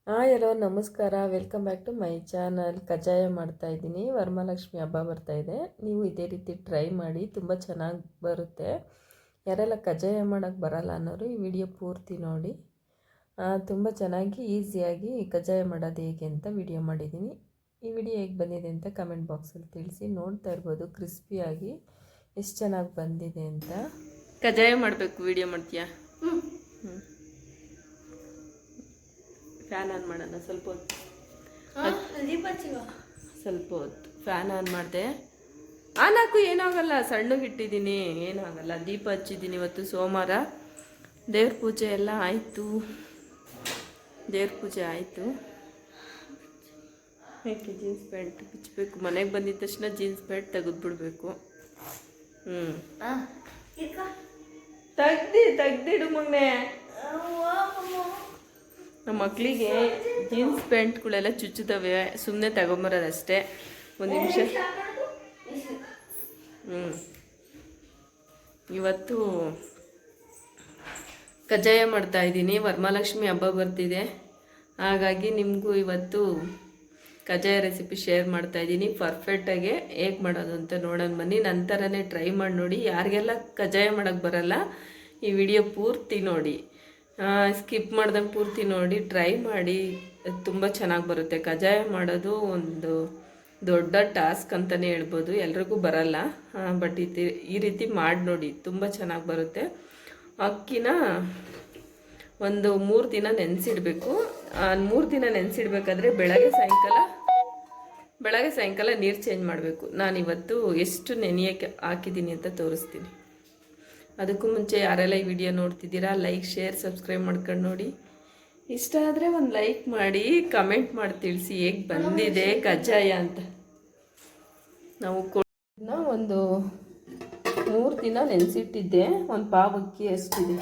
ಎಲ್ಲೋ ನಮಸ್ಕಾರ, welcome back to my channel. ಕಜ್ಜಾಯ ಮಾಡ್ತಾ ಇದ್ದೀನಿ. ವರಮಹಾಲಕ್ಷ್ಮಿ ಹಬ್ಬ ಬರ್ತಾ ಇದೆ. ನೀವು ಇದೇ ರೀತಿ ಟ್ರೈ ಮಾಡಿ, ತುಂಬ ಚೆನ್ನಾಗಿ ಬರುತ್ತೆ. ಯಾರೆಲ್ಲ ಕಜ್ಜಾಯ ಮಾಡೋಕ್ಕೆ ಬರಲ್ಲ ಅನ್ನೋರು ಈ ವಿಡಿಯೋ ಪೂರ್ತಿ ನೋಡಿ. ತುಂಬ ಚೆನ್ನಾಗಿ ಈಸಿಯಾಗಿ ಕಜ್ಜಾಯ ಮಾಡೋದು ಹೇಗೆ ಅಂತ ವಿಡಿಯೋ ಮಾಡಿದ್ದೀನಿ. ಈ ವಿಡಿಯೋ ಹೇಗೆ ಬಂದಿದೆ ಅಂತ ಕಮೆಂಟ್ ಬಾಕ್ಸಲ್ಲಿ ತಿಳಿಸಿ. ನೋಡ್ತಾ ಇರ್ಬೋದು ಕ್ರಿಸ್ಪಿಯಾಗಿ ಎಷ್ಟು ಚೆನ್ನಾಗಿ ಬಂದಿದೆ ಅಂತ. ಕಜ್ಜಾಯ ಮಾಡಬೇಕು, ವಿಡಿಯೋ ಮಾಡ್ತೀಯಾ? ಫ್ಯಾನ್ ಆನ್ ಮಾಡೋಣ ಸ್ವಲ್ಪ ಹೊತ್ತು. ಸ್ವಲ್ಪ ಹೊತ್ತು ಫ್ಯಾನ್ ಆನ್ ಮಾಡಿದೆ. ಆನ್ ಹಾಕು, ಏನಾಗಲ್ಲ. ಸಣ್ಣಗಿಟ್ಟಿದ್ದೀನಿ, ಏನಾಗಲ್ಲ. ದೀಪ ಹಚ್ಚಿದ್ದೀನಿ. ಇವತ್ತು ಸೋಮವಾರ, ದೇವ್ರ ಪೂಜೆ ಎಲ್ಲ ಆಯಿತು. ದೇವ್ರ ಪೂಜೆ ಆಯಿತು. ಯಾಕೆ ಜೀನ್ಸ್ ಪ್ಯಾಂಟ್ ಬಿಚ್ಚಬೇಕು? ಮನೆಗೆ ಬಂದಿದ್ದ ತಕ್ಷಣ ಜೀನ್ಸ್ ಪ್ಯಾಂಟ್ ತೆಗೆದ್ಬಿಡ್ಬೇಕು. ತೆಗ್ದಿಡು ಮಗನೆ. ನಮ್ಮ ಮಕ್ಕಳಿಗೆ ಜೀನ್ಸ್ ಪ್ಯಾಂಟ್ಗಳೆಲ್ಲ ಚುಚ್ಚುತ್ತವೆ, ಸುಮ್ಮನೆ ತಗೊಂಬರೋದಷ್ಟೇ. ಒಂದು ನಿಮಿಷ. ಇವತ್ತು ಕಜ್ಜಾಯ ಮಾಡ್ತಾಯಿದ್ದೀನಿ. ವರಮಹಾಲಕ್ಷ್ಮಿ ಹಬ್ಬ ಬರ್ತಿದೆ, ಹಾಗಾಗಿ ನಿಮಗೂ ಇವತ್ತು ಕಜ್ಜಾಯ ರೆಸಿಪಿ ಶೇರ್ ಮಾಡ್ತಾಯಿದ್ದೀನಿ. ಪರ್ಫೆಕ್ಟಾಗಿ ಹೇಗೆ ಮಾಡೋದು ಅಂತ ನೋಡೋಣ ಬನ್ನಿ. ನಂತರನೇ ಟ್ರೈ ಮಾಡಿ ನೋಡಿ. ಯಾರಿಗೆಲ್ಲ ಕಜ್ಜಾಯ ಮಾಡೋಕ್ಕೆ ಬರಲ್ಲ, ಈ ವಿಡಿಯೋ ಪೂರ್ತಿ ನೋಡಿ. ಸ್ಕಿಪ್ ಮಾಡ್ದಂಗೆ ಪೂರ್ತಿ ನೋಡಿ, ಟ್ರೈ ಮಾಡಿ. ತುಂಬ ಚೆನ್ನಾಗಿ ಬರುತ್ತೆ. ಕಜ್ಜಾಯ ಮಾಡೋದು ಒಂದು ದೊಡ್ಡ ಟಾಸ್ಕ್ ಅಂತಲೇ ಹೇಳ್ಬೋದು. ಎಲ್ರಿಗೂ ಬರಲ್ಲ, ಬಟ್ ಈ ರೀತಿ ಮಾಡಿ ನೋಡಿ, ತುಂಬ ಚೆನ್ನಾಗಿ ಬರುತ್ತೆ. ಅಕ್ಕಿನ ಒಂದು 3 ದಿನ ನೆನೆಸಿಡಬೇಕು. 3 ದಿನ ನೆನೆಸಿಡ್ಬೇಕಾದ್ರೆ ಬೆಳಗ್ಗೆ ಸಾಯಂಕಾಲ ನೀರು ಚೇಂಜ್ ಮಾಡಬೇಕು. ನಾನಿವತ್ತು ಎಷ್ಟು ನೆನೆಯೋಕ್ಕೆ ಹಾಕಿದ್ದೀನಿ ಅಂತ ತೋರಿಸ್ತೀನಿ. ಅದಕ್ಕೂ ಮುಂಚೆ ಯಾರೆಲ್ಲ ಈ ವಿಡಿಯೋ ನೋಡ್ತಿದ್ದೀರಾ, ಲೈಕ್, ಶೇರ್, ಸಬ್ಸ್ಕ್ರೈಬ್ ಮಾಡ್ಕೊಂಡು ನೋಡಿ. ಇಷ್ಟ ಆದರೆ ಒಂದು ಲೈಕ್ ಮಾಡಿ, ಕಮೆಂಟ್ ಮಾಡಿ ತಿಳಿಸಿ ಹೇಗೆ ಬಂದಿದೆ ಕಜ್ಜಾಯ ಅಂತ. ನಾವು ಒಂದು 3 ದಿನ ನೆನೆಸಿಟ್ಟಿದ್ದೆ. ಒಂದು ಪಾವ್ ಅಕ್ಕಿ ಅಷ್ಟಿದೆ,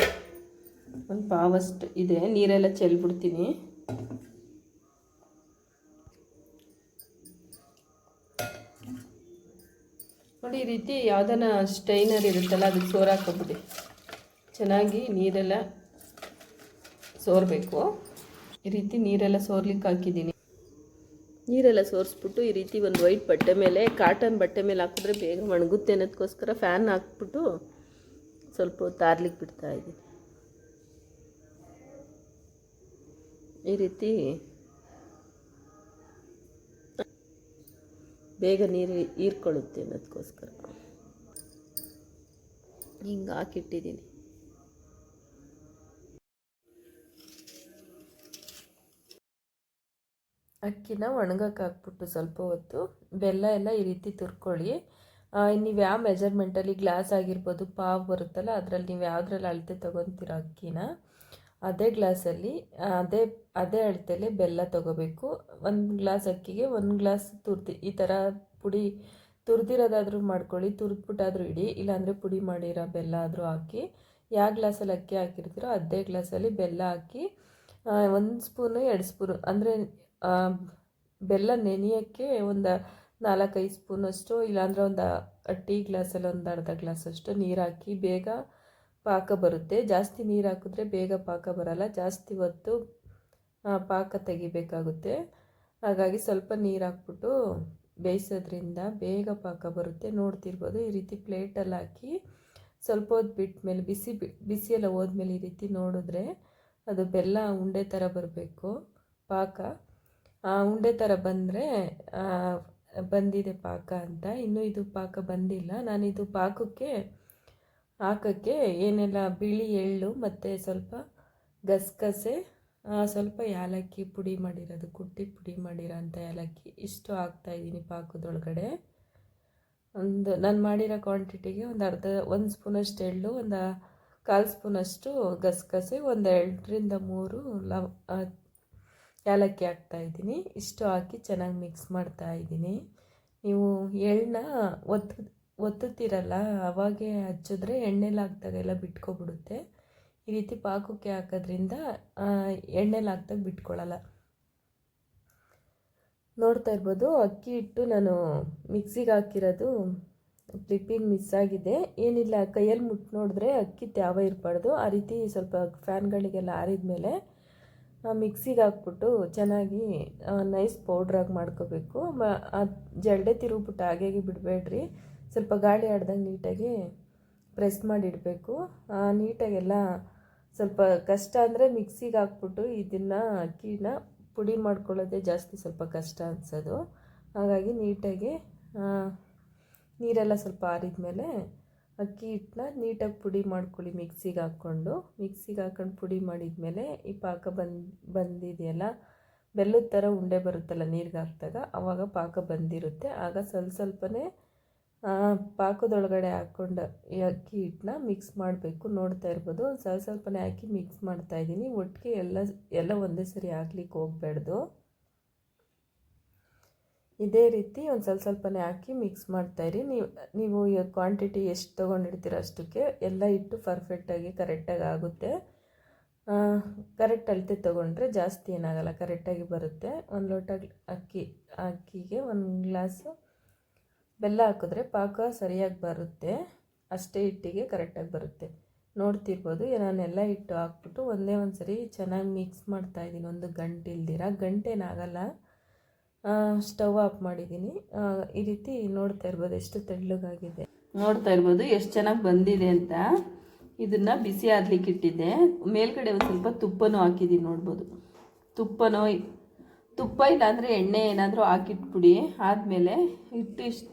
ಒಂದು ಪಾವಷ್ಟು ಇದೆ. ನೀರೆಲ್ಲ ಚೆಲ್ಬಿಡ್ತೀನಿ. ನೋಡಿ, ಈ ರೀತಿ ಯಾವುದನ್ನ ಸ್ಟೈನರ್ ಇರುತ್ತಲ್ಲ, ಅದಕ್ಕೆ ಸೋರ್ ಹಾಕೋಬಿಡಿ. ಚೆನ್ನಾಗಿ ನೀರೆಲ್ಲ ಸೋರಬೇಕು. ಈ ರೀತಿ ನೀರೆಲ್ಲ ಸೋರ್ಲಿಕ್ಕೆ ಹಾಕಿದ್ದೀನಿ. ನೀರೆಲ್ಲ ಸೋರಿಸ್ಬಿಟ್ಟು ಈ ರೀತಿ ಒಂದು ವೈಟ್ ಬಟ್ಟೆ ಮೇಲೆ, ಕಾಟನ್ ಬಟ್ಟೆ ಮೇಲೆ ಹಾಕಿದ್ರೆ ಬೇಗ ಒಣಗುತ್ತೆ ಅನ್ನೋದಕ್ಕೋಸ್ಕರ ಫ್ಯಾನ್ ಹಾಕ್ಬಿಟ್ಟು ಸ್ವಲ್ಪ ಹೊತ್ತು ಆರ್ಲಿಕ್ಕೆ ಬಿಡ್ತಾಯಿದ್ದೀನಿ. ಈ ರೀತಿ ಬೇಗ ನೀರು ಹೀರ್ಕೊಳ್ಳುತ್ತೆ ಅನ್ನೋದಕ್ಕೋಸ್ಕರ ಹಿಂಗೆ ಹಾಕಿಟ್ಟಿದ್ದೀನಿ. ಅಕ್ಕಿನ ಒಣಗಕ್ಕೆ ಹಾಕ್ಬಿಟ್ಟು ಸ್ವಲ್ಪ ಹೊತ್ತು ಬೆಲ್ಲ ಎಲ್ಲ ಈ ರೀತಿ ತುರ್ಕೊಳ್ಳಿ. ನೀವು ಯಾವ ಮೆಜರ್ಮೆಂಟಲ್ಲಿ, ಗ್ಲಾಸ್ ಆಗಿರ್ಬೋದು, ಪಾವ್ ಬರುತ್ತಲ್ಲ, ಅದರಲ್ಲಿ ನೀವು ಯಾವುದ್ರಲ್ಲಿ ಅಳತೆ ತೊಗೊತೀರ ಅಕ್ಕಿನ, ಅದೇ ಗ್ಲಾಸಲ್ಲಿ ಅದೇ ಅಳತೆಯಲ್ಲಿ ಬೆಲ್ಲ ತೊಗೋಬೇಕು. 1 ಗ್ಲಾಸ್ ಅಕ್ಕಿಗೆ 1 ಗ್ಲಾಸ್ ಈ ಥರ ಪುಡಿ ತುರಿದಿರೋದಾದರೂ ಮಾಡ್ಕೊಳ್ಳಿ, ತುರಿದ್ಬಿಟ್ಟಾದರೂ ಇಡಿ, ಇಲ್ಲಾಂದರೆ ಪುಡಿ ಮಾಡಿರೋ ಬೆಲ್ಲ ಆದರೂ ಹಾಕಿ. ಯಾವ ಗ್ಲಾಸಲ್ಲಿ ಅಕ್ಕಿ ಹಾಕಿರ್ತೀರೋ ಅದೇ ಗ್ಲಾಸಲ್ಲಿ ಬೆಲ್ಲ ಹಾಕಿ 1 ಸ್ಪೂನು 2 ಸ್ಪೂನು, ಅಂದರೆ ಬೆಲ್ಲ ನೆನೆಯೋಕ್ಕೆ ಒಂದು 4-5 ಸ್ಪೂನಷ್ಟು, ಇಲ್ಲಾಂದರೆ ಒಂದು ಟೀ ಗ್ಲಾಸಲ್ಲಿ ಒಂದು ಅರ್ಧ ಗ್ಲಾಸಷ್ಟು ನೀರು ಹಾಕಿ ಬೇಗ ಪಾಕ ಬರುತ್ತೆ. ಜಾಸ್ತಿ ನೀರು ಹಾಕಿದ್ರೆ ಬೇಗ ಪಾಕ ಬರಲ್ಲ, ಜಾಸ್ತಿ ಹೊತ್ತು ಪಾಕ ತೆಗಿಬೇಕಾಗುತ್ತೆ. ಹಾಗಾಗಿ ಸ್ವಲ್ಪ ನೀರು ಹಾಕ್ಬಿಟ್ಟು ಬೇಯಿಸೋದ್ರಿಂದ ಬೇಗ ಪಾಕ ಬರುತ್ತೆ. ನೋಡ್ತಿರ್ಬೋದು, ಈ ರೀತಿ ಪ್ಲೇಟಲ್ಲಿ ಹಾಕಿ ಸ್ವಲ್ಪ ಹೊತ್ತು ಬಿಟ್ಟ ಮೇಲೆ ಬಿಸಿಯೆಲ್ಲ ಹೋದ್ಮೇಲೆ ಈ ರೀತಿ ನೋಡಿದ್ರೆ ಅದು ಬೆಲ್ಲ ಉಂಡೆ ಥರ ಬರಬೇಕು ಪಾಕ. ಉಂಡೆ ಥರ ಬಂದರೆ ಬಂದಿದೆ ಪಾಕ ಅಂತ. ಇನ್ನೂ ಇದು ಪಾಕ ಬಂದಿಲ್ಲ. ನಾನಿದು ಪಾಕಕ್ಕೆ ಹಾಕೋಕ್ಕೆ ಏನೆಲ್ಲ ಬಿಳಿ ಎಳ್ಳು ಮತ್ತು ಸ್ವಲ್ಪ ಗಸಗಸೆ, ಸ್ವಲ್ಪ ಏಲಕ್ಕಿ ಪುಡಿ ಮಾಡಿರೋದು, ಕುಟ್ಟಿ ಪುಡಿ ಮಾಡಿರೋ ಅಂಥ ಏಲಕ್ಕಿ, ಇಷ್ಟು ಹಾಕ್ತಾಯಿದ್ದೀನಿ ಪಾಕದೊಳಗಡೆ. ನಾನು ಮಾಡಿರೋ ಕ್ವಾಂಟಿಟಿಗೆ ಒಂದು ಸ್ಪೂನಷ್ಟು ಎಳ್ಳು, ಒಂದು 1/4 ಸ್ಪೂನಷ್ಟು ಗಸಗಸೆ, ಒಂದು 2ರಿಂದ 3 ಏಲಕ್ಕಿ ಹಾಕ್ತಾಯಿದ್ದೀನಿ. ಇಷ್ಟು ಹಾಕಿ ಚೆನ್ನಾಗಿ ಮಿಕ್ಸ್ ಮಾಡ್ತಾಯಿದ್ದೀನಿ. ನೀವು ಎಳ್ಳನ್ನ ಒತ್ತುತ್ತೀರಲ್ಲ, ಅವಾಗೆ ಹಚ್ಚಿದ್ರೆ ಎಣ್ಣೆಲಿ ಹಾಕ್ದಾಗೆಲ್ಲ ಬಿಟ್ಕೊಬಿಡುತ್ತೆ. ಈ ರೀತಿ ಪಾಕಕ್ಕೆ ಹಾಕೋದ್ರಿಂದ ಎಣ್ಣೆಲಿ ಹಾಕ್ದಾಗ ಬಿಟ್ಕೊಳ್ಳಲ್ಲ. ನೋಡ್ತಾ ಇರ್ಬೋದು, ಅಕ್ಕಿ ಹಿಟ್ಟು ನಾನು ಮಿಕ್ಸಿಗೆ ಹಾಕಿರೋದು ಫ್ಲಿಪ್ಪಿಂಗ್ ಮಿಸ್ ಆಗಿದೆ. ಏನಿಲ್ಲ, ಕೈಯಲ್ಲಿ ಮುಟ್ಟು ನೋಡಿದ್ರೆ ಅಕ್ಕಿ ತ್ಯಾವ ಇರಬಾರ್ದು. ಆ ರೀತಿ ಸ್ವಲ್ಪ ಫ್ಯಾನ್ಗಳಿಗೆಲ್ಲ ಆರಿದ ಮೇಲೆ ಮಿಕ್ಸಿಗೆ ಹಾಕ್ಬಿಟ್ಟು ಚೆನ್ನಾಗಿ ನೈಸ್ ಪೌಡ್ರಾಗಿ ಮಾಡ್ಕೋಬೇಕು. ಜಲ್ಡೆ ತಿರುಗ್ಬಿಟ್ಟು ಹಾಗೆ ಬಿಡಬೇಡ್ರಿ, ಸ್ವಲ್ಪ ಗಾಳಿ ಆಡ್ದಂಗೆ ನೀಟಾಗಿ ಪ್ರೆಸ್ ಮಾಡಿಡಬೇಕು. ನೀಟಾಗೆಲ್ಲ ಸ್ವಲ್ಪ ಕಷ್ಟ ಅಂದರೆ ಮಿಕ್ಸಿಗೆ ಹಾಕ್ಬಿಟ್ಟು ಇದನ್ನು ಅಕ್ಕಿನ ಪುಡಿ ಮಾಡ್ಕೊಳ್ಳೋದೇ ಜಾಸ್ತಿ ಸ್ವಲ್ಪ ಕಷ್ಟ ಅನಿಸೋದು. ಹಾಗಾಗಿ ನೀಟಾಗಿ ನೀರೆಲ್ಲ ಸ್ವಲ್ಪ ಆರಿದ ಮೇಲೆ ಅಕ್ಕಿ ಹಿಟ್ಟನ್ನ ನೀಟಾಗಿ ಪುಡಿ ಮಾಡ್ಕೊಳ್ಳಿ. ಮಿಕ್ಸಿಗೆ ಹಾಕ್ಕೊಂಡು ಪುಡಿ ಮಾಡಿದ್ಮೇಲೆ ಈ ಪಾಕ ಬಂದಿದೆಯಲ್ಲ, ಬೆಲ್ಲದ ಥರ ಉಂಡೆ ಬರುತ್ತಲ್ಲ ನೀರಿಗೆ ಹಾಕಿದಾಗ, ಆವಾಗ ಪಾಕ ಬಂದಿರುತ್ತೆ. ಆಗ ಸ್ವಲ್ಪನೇ ಪಾಕದೊಳಗಡೆ ಹಾಕ್ಕೊಂಡು ಈ ಅಕ್ಕಿ ಹಿಟ್ಟನ್ನ ಮಿಕ್ಸ್ ಮಾಡಬೇಕು. ನೋಡ್ತಾ ಇರ್ಬೋದು, ಸ್ವಲ್ಪನೇ ಹಾಕಿ ಮಿಕ್ಸ್ ಮಾಡ್ತಾಯಿದ್ದೀನಿ. ಒಟ್ಟಿಗೆ ಎಲ್ಲ ಒಂದೇ ಸರಿ ಹಾಕ್ಲಿಕ್ಕೆ ಹೋಗಬೇಡ್ದು. ಇದೇ ರೀತಿ ಒಂದು ಸ್ವಲ್ಪನೇ ಹಾಕಿ ಮಿಕ್ಸ್ ಮಾಡ್ತಾಯಿರಿ. ನೀವು ಕ್ವಾಂಟಿಟಿ ಎಷ್ಟು ತೊಗೊಂಡಿರ್ತೀರ ಅಷ್ಟಕ್ಕೆ ಎಲ್ಲ ಹಿಟ್ಟು ಪರ್ಫೆಕ್ಟಾಗಿ ಕರೆಕ್ಟಾಗಿ ಆಗುತ್ತೆ. ಕರೆಕ್ಟ್ ಅಳತೆ ತೊಗೊಂಡ್ರೆ ಜಾಸ್ತಿ ಏನಾಗಲ್ಲ, ಕರೆಕ್ಟಾಗಿ ಬರುತ್ತೆ. ಒಂದು ಲೋಟ ಅಕ್ಕಿಗೆ 1 ಗ್ಲಾಸು ಬೆಲ್ಲ ಹಾಕಿದ್ರೆ ಪಾಕ ಸರಿಯಾಗಿ ಬರುತ್ತೆ. ಅಷ್ಟೇ ಹಿಟ್ಟಿಗೆ ಕರೆಕ್ಟಾಗಿ ಬರುತ್ತೆ. ನೋಡ್ತಿರ್ಬೋದು, ನಾನೆಲ್ಲ ಹಿಟ್ಟು ಹಾಕ್ಬಿಟ್ಟು ಒಂದೇ ಒಂದು ಸರಿ ಚೆನ್ನಾಗಿ ಮಿಕ್ಸ್ ಮಾಡ್ತಾಯಿದ್ದೀನಿ. ಒಂದು ಗಂಟೆ ಇಲ್ದಿರ, ಗಂಟೇನಾಗಲ್ಲ. ಸ್ಟವ್ ಆಫ್ ಮಾಡಿದ್ದೀನಿ. ಈ ರೀತಿ ನೋಡ್ತಾ ಇರ್ಬೋದು ಎಷ್ಟು ತೆಳ್ಳಗಾಗಿದೆ. ನೋಡ್ತಾ ಇರ್ಬೋದು ಎಷ್ಟು ಚೆನ್ನಾಗಿ ಬಂದಿದೆ ಅಂತ. ಇದನ್ನು ಬಿಸಿ ಆದ್ಲಿಕ್ಕೆ ಇಟ್ಟಿದ್ದೆ. ಮೇಲ್ಗಡೆ ಒಂದು ಸ್ವಲ್ಪ ತುಪ್ಪನೂ ಹಾಕಿದ್ದೀನಿ. ನೋಡ್ಬೋದು, ತುಪ್ಪ ಇಲ್ಲಾಂದರೆ ಎಣ್ಣೆ ಏನಾದರೂ ಹಾಕಿಟ್ಬಿಡಿ. ಆದಮೇಲೆ ಹಿಟ್ಟು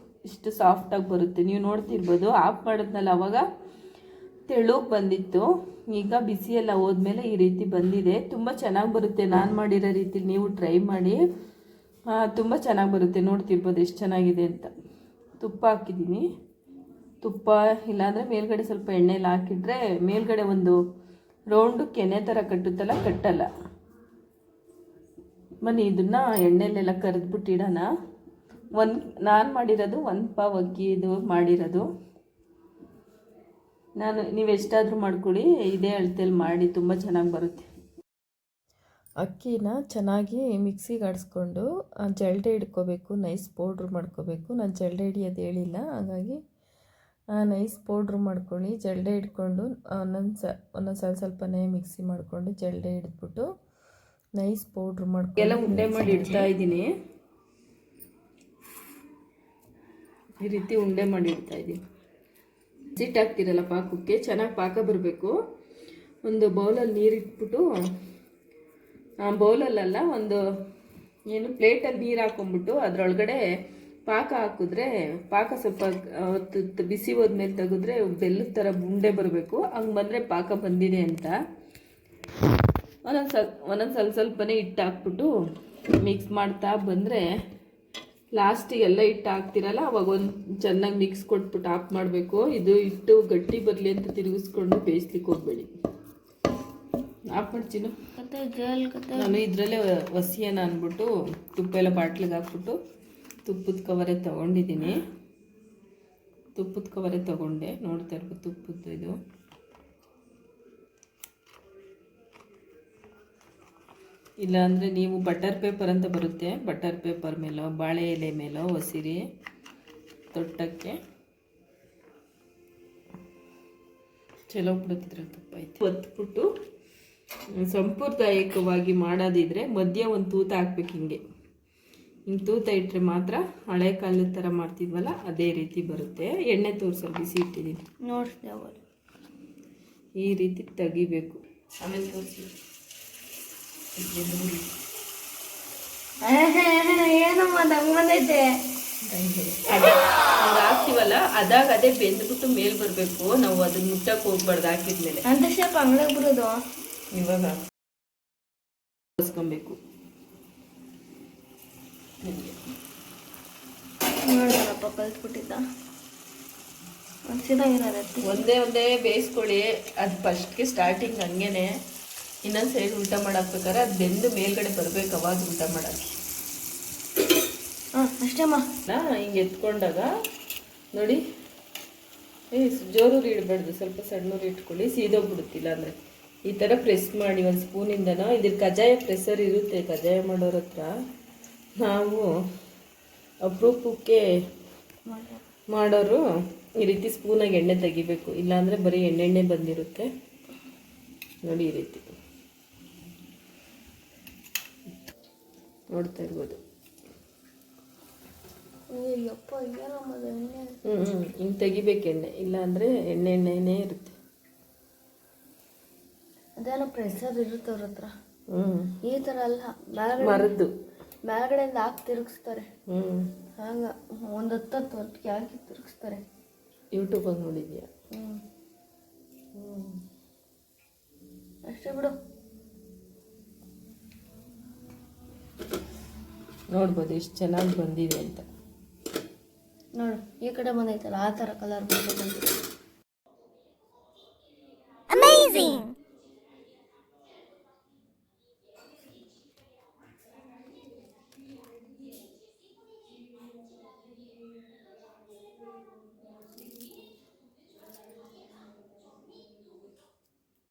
ಇಷ್ಟು ಸಾಫ್ಟಾಗಿ ಬರುತ್ತೆ. ನೀವು ನೋಡ್ತಿರ್ಬೋದು, ಆಫ್ ಮಾಡಿದ್ನಲ್ಲ ಅವಾಗ ತೆಳುಗೆ ಬಂದಿತ್ತು. ಈಗ ಬಿಸಿ ಎಲ್ಲ ಹೋದ್ಮೇಲೆ ಈ ರೀತಿ ಬಂದಿದೆ. ತುಂಬ ಚೆನ್ನಾಗಿ ಬರುತ್ತೆ. ನಾನು ಮಾಡಿರೋ ರೀತಿ ನೀವು ಟ್ರೈ ಮಾಡಿ, ತುಂಬ ಚೆನ್ನಾಗಿ ಬರುತ್ತೆ. ನೋಡ್ತಿರ್ಬೋದು ಎಷ್ಟು ಚೆನ್ನಾಗಿದೆ ಅಂತ. ತುಪ್ಪ ಹಾಕಿದ್ದೀನಿ. ತುಪ್ಪ ಇಲ್ಲಾಂದರೆ ಮೇಲ್ಗಡೆ ಸ್ವಲ್ಪ ಎಣ್ಣೆಲ್ಲ ಹಾಕಿಟ್ರೆ ಮೇಲ್ಗಡೆ ಒಂದು ರೌಂಡು ಕೆನೆ ಥರ ಕಟ್ಟುತ್ತಲ್ಲ, ಕಟ್ಟಲ್ಲ. ಬನ್ನಿ ಇದನ್ನು ಎಣ್ಣೆಲೆಲ್ಲ ಕರೆದ್ಬಿಟ್ಟಿಡೋಣ. ನಾನು ಮಾಡಿರೋದು 1 ಪಾವ್ ಅಕ್ಕಿದು ಮಾಡಿರೋದು. ನೀವು ಎಷ್ಟಾದರೂ ಮಾಡ್ಕೊಳ್ಳಿ, ಇದೇ ಅಳತೆಯಲ್ಲಿ ಮಾಡಿ, ತುಂಬ ಚೆನ್ನಾಗಿ ಬರುತ್ತೆ. ಅಕ್ಕಿನ ಚೆನ್ನಾಗಿ ಮಿಕ್ಸಿಗೆ ಆಡಿಸ್ಕೊಂಡು ಜಲ್ಡೆ ಹಿಡ್ಕೋಬೇಕು, ನೈಸ್ ಪೌಡ್ರ್ ಮಾಡ್ಕೋಬೇಕು. ನಾನು ಜಲ್ಡೆ ಹಿಡಿಯೋದು ಹೇಳಿಲ್ಲ, ಹಾಗಾಗಿ ನೈಸ್ ಪೌಡ್ರ್ ಮಾಡ್ಕೊಳ್ಳಿ. ಜಲ್ಡೆ ಹಿಡ್ಕೊಂಡು ಒಂದೊಂದು ಸ್ವಲ್ಪನೇ ಮಿಕ್ಸಿ ಮಾಡಿಕೊಂಡು ಜಲ್ಡೆ ಹಿಡಿದ್ಬಿಟ್ಟು ನೈಸ್ ಪೌಡ್ರ್ ಮಾಡ್ಕೊಂಡು ಎಲ್ಲ ಉಂಡೆ ಮಾಡಿ ಇಡ್ತಾ ಇದ್ದೀನಿ. ಈ ರೀತಿ ಉಂಡೆ ಮಾಡಿ ಇಡ್ತಾ ಇದ್ದೀನಿ. ಸಿಟ್ಟು ಹಾಕ್ತಿರಲ್ಲ ಪಾಕಕ್ಕೆ, ಚೆನ್ನಾಗಿ ಪಾಕ ಬರಬೇಕು. ಒಂದು ಬೌಲಲ್ಲಿ ನೀರು ಇಟ್ಬಿಟ್ಟು, ಬೌಲಲ್ಲ ಒಂದು ಪ್ಲೇಟಲ್ಲಿ ನೀರು ಹಾಕೊಂಡ್ಬಿಟ್ಟು ಅದರೊಳಗಡೆ ಪಾಕ ಹಾಕಿದ್ರೆ, ಪಾಕ ಸ್ವಲ್ಪ ಬಿಸಿ ಹೋದ್ಮೇಲೆ ತೆಗೆದ್ರೆ ಬೆಲ್ಲದ ಥರ ಉಂಡೆ ಬರಬೇಕು. ಹಂಗೆ ಬಂದರೆ ಪಾಕ ಬಂದಿದೆ ಅಂತ. ಒಂದೊಂದು ಸ್ವಲ್ಪನೇ ಹಿಟ್ಟು ಹಾಕ್ಬಿಟ್ಟು ಮಿಕ್ಸ್ ಮಾಡ್ತಾ ಬಂದರೆ ಲಾಸ್ಟಿಗೆ ಎಲ್ಲ ಹಿಟ್ಟು ಹಾಕ್ತಿರಲ್ಲ, ಅವಾಗ ಒಂದು ಚೆನ್ನಾಗಿ ಮಿಕ್ಸ್ ಕೊಟ್ಬಿಟ್ಟು ಆಫ್ ಮಾಡಬೇಕು. ಇದು ಹಿಟ್ಟು ಗಟ್ಟಿ ಬರಲಿ ಅಂತ ತಿರುಗಿಸ್ಕೊಂಡು ಬೇಯಿಸ್ಲಿಕ್ಕೆ ಹೋಗಬೇಡಿ. ಆಫ್ ಮಾಡ್ತೀನಿ. ನಾನು ಇದರಲ್ಲೇ ವಸಿಯನ ಅಂದ್ಬಿಟ್ಟು ತುಪ್ಪ ಎಲ್ಲ ಬಾಟ್ಲಿಗೆ ಹಾಕ್ಬಿಟ್ಟು ತುಪ್ಪದ ಕವರೇ ತೊಗೊಂಡಿದ್ದೀನಿ. ತುಪ್ಪದ ಕವರೇ ತೊಗೊಂಡೆ. ನೋಡ್ತಾ ಇರ್ಬೋದು ತುಪ್ಪದ್ದು ಇದು. ಇಲ್ಲಾಂದರೆ ನೀವು ಬಟರ್ ಪೇಪರ್ ಅಂತ ಬರುತ್ತೆ, ಬಟರ್ ಪೇಪರ್ ಮೇಲೋ ಬಾಳೆ ಎಲೆ ಮೇಲೋ ಒಸಿರಿ ತೊಟ್ಟಕ್ಕೆ ಚಲೋ ಬಿಡುತ್ತಿದ್ರೆ ತುಪ್ಪ ಐತೆ. ಒತ್ಬಿಟ್ಟು ಸಂಪ್ರದಾಯಿಕವಾಗಿ ಮಾಡೋದಿದ್ರೆ ಮಧ್ಯ ಒಂದು ತೂತ ಹಾಕ್ಬೇಕು. ಹಿಂಗೆ ತೂತ ಇಟ್ಟರೆ ಮಾತ್ರ ಹಳೆ ಕಾಲದ ಥರ ಮಾಡ್ತಿದ್ವಲ್ಲ ಅದೇ ರೀತಿ ಬರುತ್ತೆ. ಎಣ್ಣೆ ತೋರಿಸಲು ಬಿಸಿ ಇಟ್ಟಿದ್ದೀನಿ ನೋಡಿದೆ. ಈ ರೀತಿ ತೆಗಿಬೇಕು. ಆಮೇಲೆ ತೋರಿಸಿ ಹಾಕ್ತಿವಲ್ಲ, ಅದಾಗ ಅದೇ ಬೆಂದ್ಬಿಟ್ಟು ಮೇಲ್ ಬರಬೇಕು. ನಾವು ಅದನ್ನ ಮುಟ್ಟಕ್ಕೆ ಹೋಗ್ಬಾರ್ದು. ಹಾಕಿದ್ಮೇಲೆ ಅಂತ ಶೇಪ್ ಅಂಗ್ಳಾಗ ಬರೋದು. ಇವಾಗ ಕಲಿಸ್ಕೊಬೇಕು. ಕಲಿಸ್ಬಿಟ್ಟಿದ್ದ ಒಂದೇ ಬೇಯಿಸ್ಕೊಳ್ಳಿ. ಅದು ಫಸ್ಟ್ಗೆ ಸ್ಟಾರ್ಟಿಂಗ್ ಹಂಗೇನೆ. ಇನ್ನೊಂದು ಸೈಡ್ ಊಟ ಮಾಡಾಕ್ಬೇಕಾದ್ರೆ ಅದು ಬೆಂದು ಮೇಲ್ಗಡೆ ಬರಬೇಕು, ಅವಾಗ ಊಟ ಮಾಡಕ್ಕೆ. ಅಷ್ಟೇಮ್ಮ ಹಿಂಗೆ ಎತ್ಕೊಂಡಾಗ ನೋಡಿ, ಜೋರೂರು ಇಡಬಾರ್ದು, ಸ್ವಲ್ಪ ಸಣ್ಣೂರು ಇಟ್ಕೊಳ್ಳಿ, ಸೀದೋಗ್ಬಿಡುತ್ತಿಲ್ಲ ಅಂದರೆ ಈ ಥರ ಪ್ರೆಸ್ ಮಾಡಿ ಒಂದು ಸ್ಪೂನಿಂದನೋ. ಇದ್ರ ಕಜ್ಜಾಯ ಪ್ರೆಸರ್ ಇರುತ್ತೆ ಕಜ್ಜಾಯ ಮಾಡೋರ ಹತ್ರ. ನಾವು ಅಪರೂಪಕ್ಕೆ ಮಾಡೋರು ಈ ರೀತಿ ಸ್ಪೂನಾಗಿ ಎಣ್ಣೆ ತೆಗಿಬೇಕು, ಇಲ್ಲಾಂದರೆ ಬರೀ ಎಣ್ಣೆಣ್ಣೆ ಬಂದಿರುತ್ತೆ ನೋಡಿ. ಈ ರೀತಿ ನೋಡ್ತಾ ಇರ್ಬೋದು. ಯಪ್ಪ ಏನಮ್ಮದು ಎಣ್ಣೆ. ಹಿಂಗೆ ತೆಗಿಬೇಕು ಎಣ್ಣೆ, ಇಲ್ಲಾಂದರೆ ಎಣ್ಣೆನೇ ಇರುತ್ತೆ. ಅದೇನೋ ಪ್ರೆಷರ್ ಇರುತ್ತೆ ಅವ್ರ ಹತ್ರ. ಈ ಥರ ಅಲ್ಲ, ಮರದ್ದು ಮೇಲ್ಗಡೆಯಿಂದ ಹಾಕಿ ತಿರುಗಿಸ್ತಾರೆ. ಹಂಗೆ ಒಂದು 10 ಹೊತ್ತಿಗೆ ಹಾಕಿ ತಿರುಗಿಸ್ತಾರೆ. ಯೂಟ್ಯೂಬಾಗ ನೋಡಿದ್ಯಾ? ಅಷ್ಟೇ ಬಿಡು. ನೋಡ್ಬೋದು ಎಷ್ಟು ಚೆನ್ನಾಗಿ ಬಂದಿದೆ ಅಂತ. ನೋಡು ಈ ಕಡೆ ಬಂದೈತಲ್ಲ, ಆ ಥರ ಕಲರ್ ಬಂದಿದೆ.